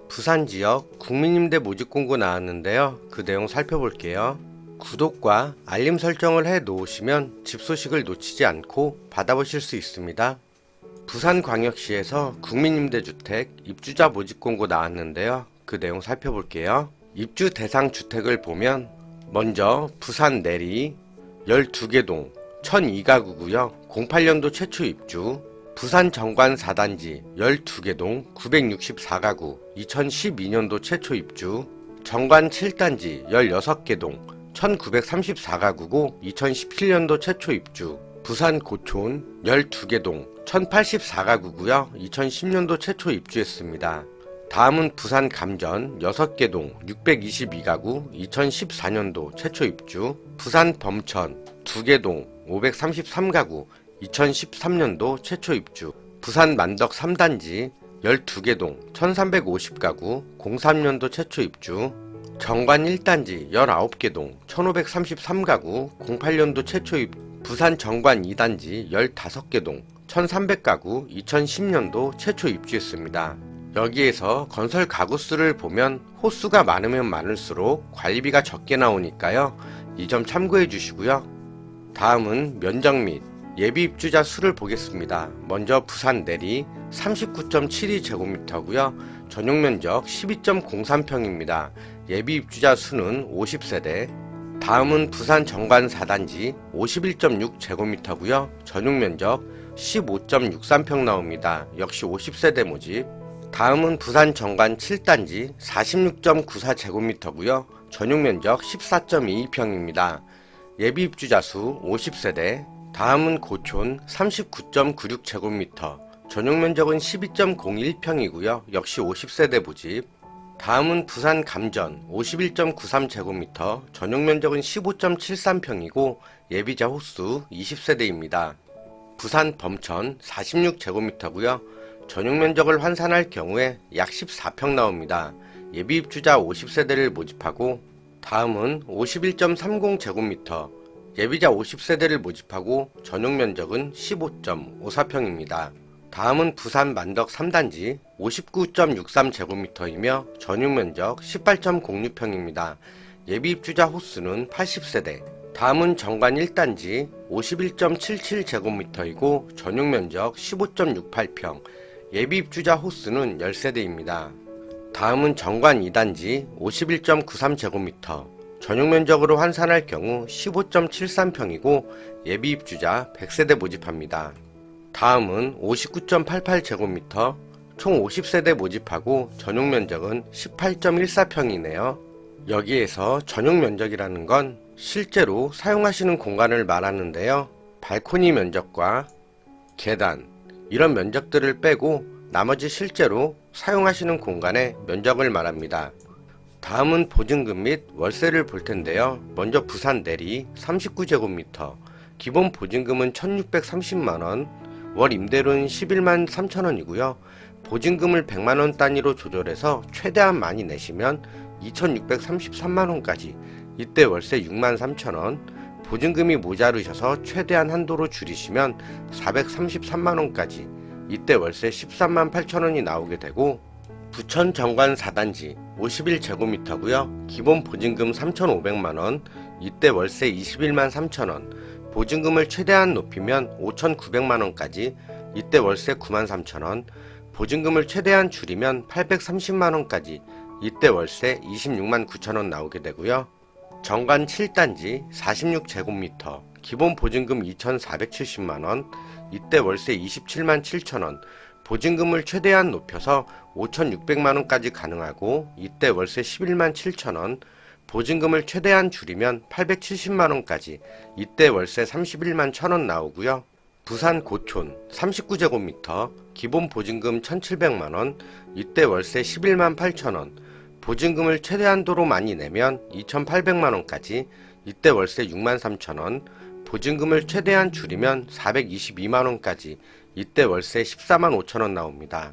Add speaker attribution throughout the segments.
Speaker 1: 부산 지역 국민임대 모집 공고 나왔는데요. 그 내용 살펴볼게요. 구독과 알림 설정을 해 놓으시면 집 소식을 놓치지 않고 받아보실 수 있습니다. 부산광역시에서 국민임대주택 입주자 모집 공고 나왔는데요. 그 내용 살펴볼게요. 입주 대상 주택을 보면 먼저 부산 내리 12개 동 1002가구고요. 08년도 최초 입주. 부산 정관 4단지 12개 동 964가구 2012년도 최초 입주. 정관 7단지 16개 동 1934가구고 2017년도 최초 입주. 부산 고촌 12개 동 1084가구고요. 2010년도 최초 입주했습니다. 다음은 부산 감전 6개 동 622가구 2014년도 최초 입주. 부산 범천 2개 동 533가구 2013년도 최초 입주. 부산 만덕 3단지 12개 동 1350가구 03년도 최초 입주. 정관 1단지 19개 동 1533가구 08년도 최초 입주. 부산 정관 2단지 15개 동 1300가구 2010년도 최초 입주했습니다. 여기에서 건설 가구 수를 보면 호수가 많으면 많을수록 관리비가 적게 나오니까요. 이 점 참고해 주시고요. 다음은 면적 및 예비 입주자 수를 보겠습니다. 먼저 부산 내리 39.72제곱미터고요. 전용 면적 12.03평입니다. 예비 입주자 수는 50세대. 다음은 부산 정관 4단지 51.6제곱미터고요. 전용 면적 15.63평 나옵니다. 역시 50세대 모집. 다음은 부산 정관 7단지 46.94제곱미터고요. 전용 면적 14.22평입니다. 예비 입주자 수 50세대. 다음은 고촌 39.96제곱미터. 전용 면적은 12.01평이고요. 역시 50세대 모집. 다음은 부산 감전 51.93제곱미터. 전용 면적은 15.73평이고 예비자 호수 20세대입니다. 부산 범천 46제곱미터고요. 전용 면적을 환산할 경우에 약 14평 나옵니다. 예비 입주자 50세대를 모집하고, 다음은 51.30제곱미터. 예비자 50세대를 모집하고 전용 면적은 15.54평입니다. 다음은 부산 만덕 3단지 59.63제곱미터이며 전용 면적 18.06평입니다. 예비 입주자 호수는 80세대. 다음은 정관 1단지 51.77제곱미터이고 전용 면적 15.68평. 예비 입주자 호수는 10세대입니다. 다음은 정관 2단지 51.93제곱미터. 전용 면적으로 환산할 경우 15.73평이고 예비 입주자 100세대 모집합니다. 다음은 59.88제곱미터. 총 50세대 모집하고 전용 면적은 18.14평이네요. 여기에서 전용 면적이라는 건 실제로 사용하시는 공간을 말하는데요. 발코니 면적과 계단, 이런 면적들을 빼고 나머지 실제로 사용하시는 공간의 면적을 말합니다. 다음은 보증금 및 월세를 볼 텐데요. 먼저 부산 내리 39제곱미터. 기본 보증금은 1630만원, 월 임대료는 11만 3천원이고요. 보증금을 100만원 단위로 조절해서 최대한 많이 내시면 2633만원까지, 이때 월세 6만 3천원, 보증금이 모자르셔서 최대한 한도로 줄이시면 433만원까지, 이때 월세 13만 8천원이 나오게 되고, 부천 정관 4단지 51제곱미터고요. 기본 보증금 3,500만원, 이때 월세 21만 3천원, 보증금을 최대한 높이면 5,900만원까지, 이때 월세 9만 3천원, 보증금을 최대한 줄이면 830만원까지, 이때 월세 26만 9천원 나오게 되고요. 정관 7단지 46제곱미터. 기본 보증금 2,470만원, 이때 월세 27만 7천원, 보증금을 최대한 높여서 5,600만원까지 가능하고, 이때 월세 11만 7천원, 보증금을 최대한 줄이면 870만원까지, 이때 월세 31만 1천원 나오고요. 부산 고촌 39제곱미터. 기본 보증금 1,700만원, 이때 월세 11만 8천원, 보증금을 최대한도로 많이 내면 2,800만원까지, 이때 월세 6만 3천원, 보증금을 최대한 줄이면 422만원까지, 이때 월세 14만 5천원 나옵니다.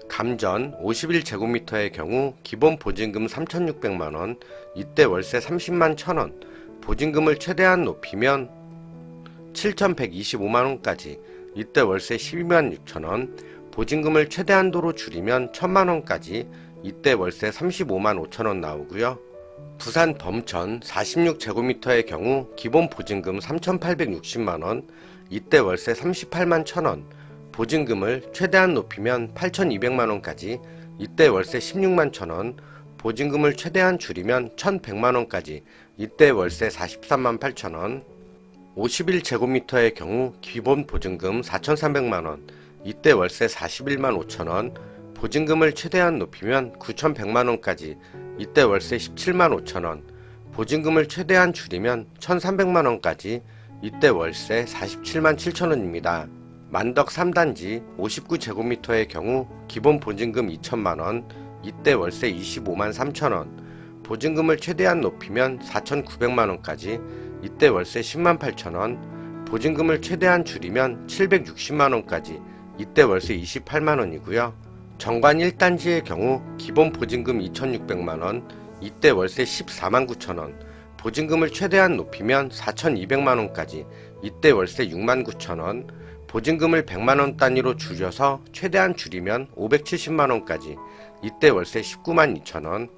Speaker 1: 감전 51제곱미터의 경우 기본 보증금 3,600만원, 이때 월세 30만 1천원, 보증금을 최대한 높이면 7,125만원까지, 이때 월세 12만 6천원, 보증금을 최대한도로 줄이면 1,000만원까지, 이때 월세 35만 5천원 나오고요. 부산 범천 46제곱미터의 경우 기본 보증금 3,860만원, 이때 월세 38만 1천원, 보증금을 최대한 높이면 8,200만원까지, 이때 월세 16만 1천원, 보증금을 최대한 줄이면 1,100만원까지, 이때 월세 43만 8천원, 51제곱미터의 경우 기본 보증금 4,300만원, 이때 월세 41만 5천원, 보증금을 최대한 높이면 9,100만원까지, 이때 월세 17만 5천원, 보증금을 최대한 줄이면 1,300만원까지, 이때 월세 47만 7천원입니다. 만덕 3단지 59제곱미터의 경우 기본 보증금 2천만원, 이때 월세 25만 3천원, 보증금을 최대한 높이면 4,900만원까지, 이때 월세 10만 8천원, 보증금을 최대한 줄이면 760만원까지, 이때 월세 28만원이고요. 정관 1단지의 경우 기본 보증금 2,600만원, 이때 월세 14만 9천원, 보증금을 최대한 높이면 4,200만원까지, 이때 월세 6만 9천원, 보증금을 100만원 단위로 줄여서 최대한 줄이면 570만원까지, 이때 월세 19만 2천원.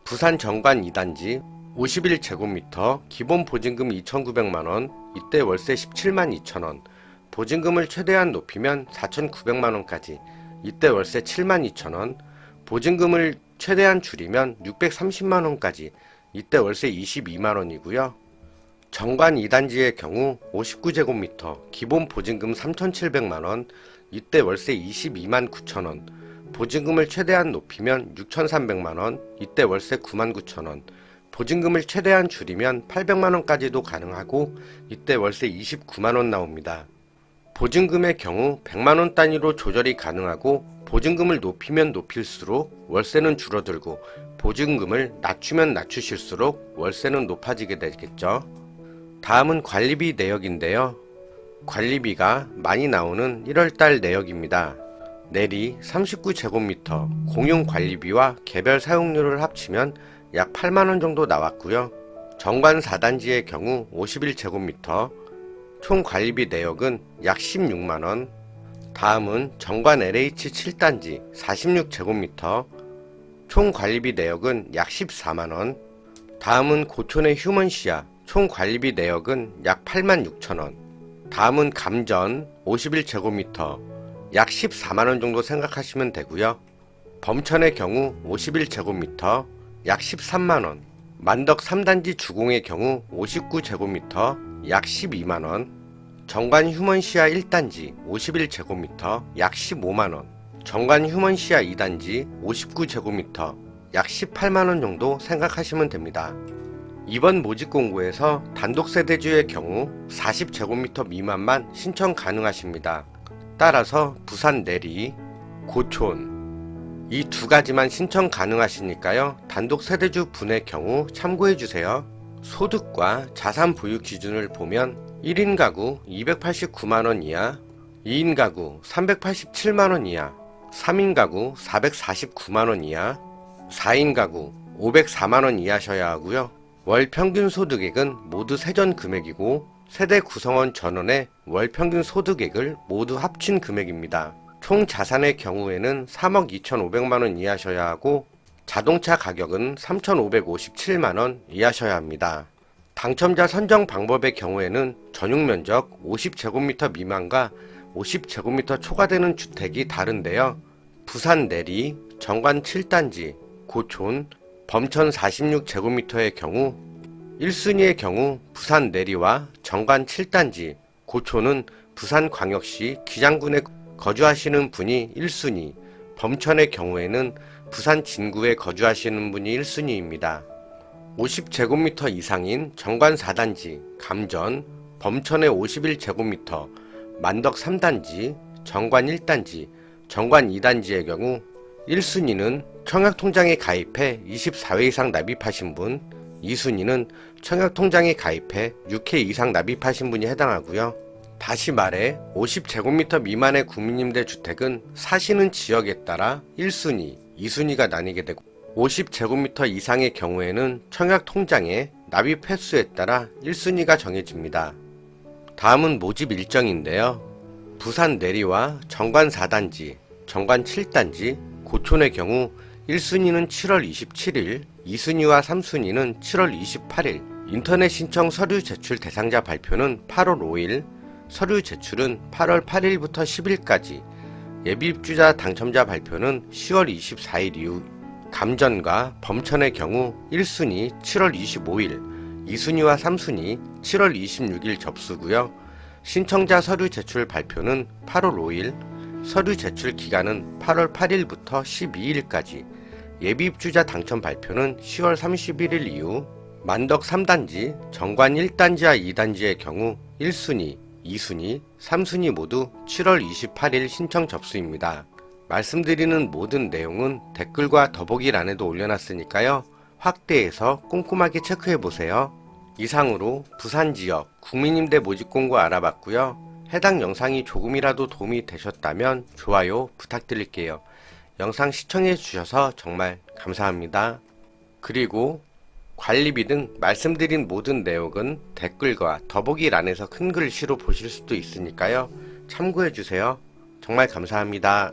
Speaker 1: 부산 정관 2단지 51제곱미터 기본 보증금 2,900만원, 이때 월세 17만 2천원, 보증금을 최대한 높이면 4,900만원까지, 이때 월세 7만 2천원, 보증금을 최대한 줄이면 630만원까지, 이때 월세 22만원이고요. 정관 2단지의 경우 59제곱미터 기본 보증금 3,700만원, 이때 월세 22만 9천원, 보증금을 최대한 높이면 6,300만원, 이때 월세 9만 9천원, 보증금을 최대한 줄이면 800만원까지도 가능하고, 이때 월세 29만원 나옵니다. 보증금의 경우 100만원 단위로 조절이 가능하고, 보증금을 높이면 높일수록 월세는 줄어들고, 보증금을 낮추면 낮추실수록 월세는 높아지게 되겠죠. 다음은 관리비 내역인데요. 관리비가 많이 나오는 1월달 내역입니다. 내리 39제곱미터 공용 관리비와 개별 사용료를 합치면 약 8만원 정도 나왔고요. 정관 4단지의 경우 51제곱미터 총 관리비 내역은 약 16만원. 다음은 정관 LH 7단지 46제곱미터 총 관리비 내역은 약 14만원. 다음은 고촌의 휴먼시아 총 관리비 내역은 약 8만 6천원. 다음은 감전 51제곱미터 약 14만원 정도 생각하시면 되고요. 범천의 경우 51제곱미터 약 13만원, 만덕 3단지 주공의 경우 59제곱미터 약 12만원, 정관 휴먼시아 1단지 51제곱미터 약 15만원, 정관 휴먼시아 2단지 59제곱미터 약 18만원 정도 생각하시면 됩니다. 이번 모집공고에서 단독세대주의 경우 40제곱미터 미만만 신청 가능하십니다. 따라서 부산 내리, 고촌 이 두 가지만 신청 가능하시니까요. 단독세대주 분의 경우 참고해주세요. 소득과 자산 보유 기준을 보면 1인 가구 289만원 이하, 2인 가구 387만원 이하, 3인 가구 449만원 이하, 4인 가구 504만원 이하셔야 하고요. 월 평균 소득액은 모두 세전 금액이고 세대 구성원 전원의 월 평균 소득액을 모두 합친 금액입니다. 총 자산의 경우에는 3억 2,500만원 이하셔야 하고 자동차 가격은 3,557만원 이하셔야 합니다. 당첨자 선정 방법의 경우에는 전용면적 50제곱미터 미만과 50제곱미터 초과되는 주택이 다른데요. 부산 내리, 정관 7단지, 고촌, 범천 46제곱미터의 경우 1순위의 경우 부산 내리와 정관 7단지, 고촌은 부산광역시 기장군에 거주하시는 분이 1순위, 범천의 경우에는 부산 진구에 거주하시는 분이 1순위입니다. 50제곱미터 이상인 정관 4단지, 감전, 범천의 51제곱미터, 만덕 3단지, 정관 1단지, 정관 2단지의 경우 1순위는 청약통장에 가입해 24회 이상 납입하신 분, 2순위는 청약통장에 가입해 6회 이상 납입하신 분이 해당하고요. 다시 말해 50제곱미터 미만의 국민임대 주택은 사시는 지역에 따라 1순위, 2순위가 나뉘게 되고 50제곱미터 이상의 경우에는 청약통장에 납입 횟수에 따라 1순위가 정해집니다. 다음은 모집 일정인데요. 부산 내리와 정관 4단지, 정관 7단지, 고촌의 경우 1순위는 7월 27일, 2순위와 3순위는 7월 28일, 인터넷 신청 서류 제출 대상자 발표는 8월 5일, 서류 제출은 8월 8일부터 10일까지, 예비 입주자 당첨자 발표는 10월 24일 이후, 감전과 범천의 경우 1순위 7월 25일, 2순위와 3순위 7월 26일 접수고요. 신청자 서류 제출 발표는 8월 5일, 서류 제출 기간은 8월 8일부터 12일까지, 예비 입주자 당첨 발표는 10월 31일 이후, 만덕 3단지, 정관 1단지와 2단지의 경우 1순위, 2순위, 3순위 모두 7월 28일 신청 접수입니다. 말씀드리는 모든 내용은 댓글과 더보기란에도 올려놨으니까요. 확대해서 꼼꼼하게 체크해보세요. 이상으로 부산 지역 국민임대 모집 공고 알아봤고요. 해당 영상이 조금이라도 도움이 되셨다면 좋아요 부탁드릴게요. 영상 시청해주셔서 정말 감사합니다. 그리고 관리비 등 말씀드린 모든 내용은 댓글과 더보기란에서 큰 글씨로 보실 수도 있으니까요. 참고해주세요. 정말 감사합니다.